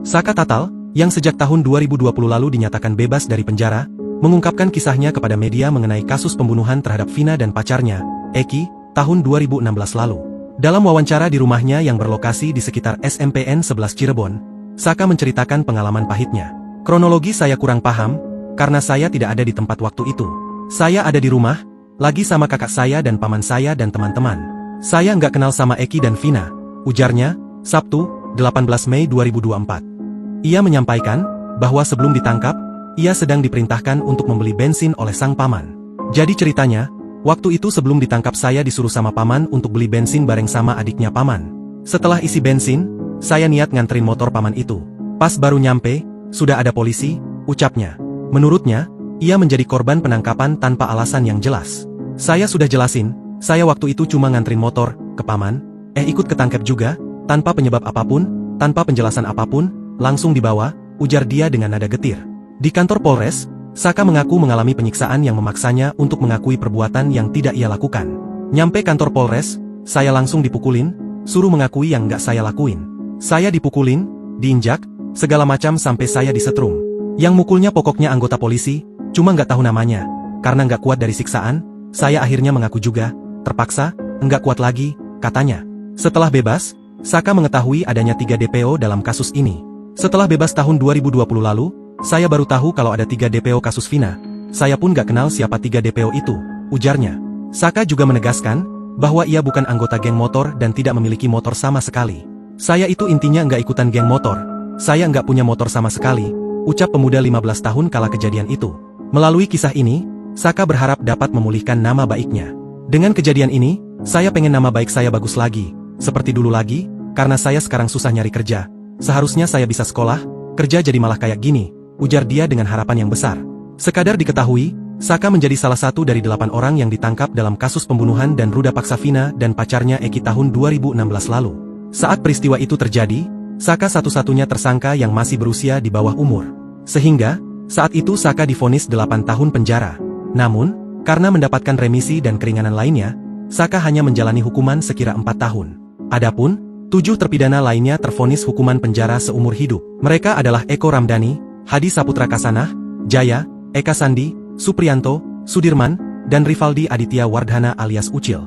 Saka Tatal, yang sejak tahun 2020 lalu dinyatakan bebas dari penjara, mengungkapkan kisahnya kepada media mengenai kasus pembunuhan terhadap Vina dan pacarnya, Eki, tahun 2016 lalu. Dalam wawancara di rumahnya yang berlokasi di sekitar SMPN 11 Cirebon, Saka menceritakan pengalaman pahitnya. Kronologi saya kurang paham, karena saya tidak ada di tempat waktu itu. Saya ada di rumah, lagi sama kakak saya dan paman saya dan teman-teman. Saya nggak kenal sama Eki dan Vina, ujarnya, Sabtu, 18 Mei 2024. Ia menyampaikan, bahwa sebelum ditangkap, ia sedang diperintahkan untuk membeli bensin oleh sang paman. Jadi ceritanya, waktu itu sebelum ditangkap saya disuruh sama paman untuk beli bensin bareng sama adiknya paman. Setelah isi bensin, saya niat nganterin motor paman itu. Pas baru nyampe, sudah ada polisi, ucapnya. Menurutnya, ia menjadi korban penangkapan tanpa alasan yang jelas. Saya sudah jelasin, saya waktu itu cuma nganterin motor ke paman, ikut ketangkep juga, tanpa penyebab apapun, tanpa penjelasan apapun, langsung dibawa, ujar dia dengan nada getir. Di kantor Polres, Saka mengaku mengalami penyiksaan yang memaksanya untuk mengakui perbuatan yang tidak ia lakukan. Nyampe kantor Polres, saya langsung dipukulin, suruh mengakui yang nggak saya lakuin. Saya dipukulin, diinjak, segala macam sampai saya disetrum. Yang mukulnya pokoknya anggota polisi, cuma nggak tahu namanya. Karena nggak kuat dari siksaan, saya akhirnya mengaku juga, terpaksa, nggak kuat lagi, katanya. Setelah bebas, Saka mengetahui adanya 3 DPO dalam kasus ini. Setelah bebas tahun 2020 lalu, saya baru tahu kalau ada 3 DPO kasus Vina. Saya pun nggak kenal siapa 3 DPO itu, ujarnya. Saka juga menegaskan, bahwa ia bukan anggota geng motor dan tidak memiliki motor sama sekali. Saya itu intinya nggak ikutan geng motor. Saya nggak punya motor sama sekali, ucap pemuda 15 tahun kala kejadian itu. Melalui kisah ini, Saka berharap dapat memulihkan nama baiknya. Dengan kejadian ini, saya pengen nama baik saya bagus lagi, seperti dulu lagi, karena saya sekarang susah nyari kerja. Seharusnya saya bisa sekolah, kerja jadi malah kayak gini, ujar dia dengan harapan yang besar. Sekadar diketahui, Saka menjadi salah satu dari 8 orang yang ditangkap dalam kasus pembunuhan dan ruda paksa Vina dan pacarnya Eki tahun 2016 lalu. Saat peristiwa itu terjadi, Saka satu-satunya tersangka yang masih berusia di bawah umur. Sehingga, saat itu Saka divonis 8 tahun penjara. Namun, karena mendapatkan remisi dan keringanan lainnya, Saka hanya menjalani hukuman sekira 4 tahun. Adapun, 7 terpidana lainnya tervonis hukuman penjara seumur hidup. Mereka adalah Eko Ramdhani, Hadi Saputra Kasanah, Jaya, Eka Sandi, Supriyanto, Sudirman, dan Rivaldi Aditya Wardhana alias Ucil.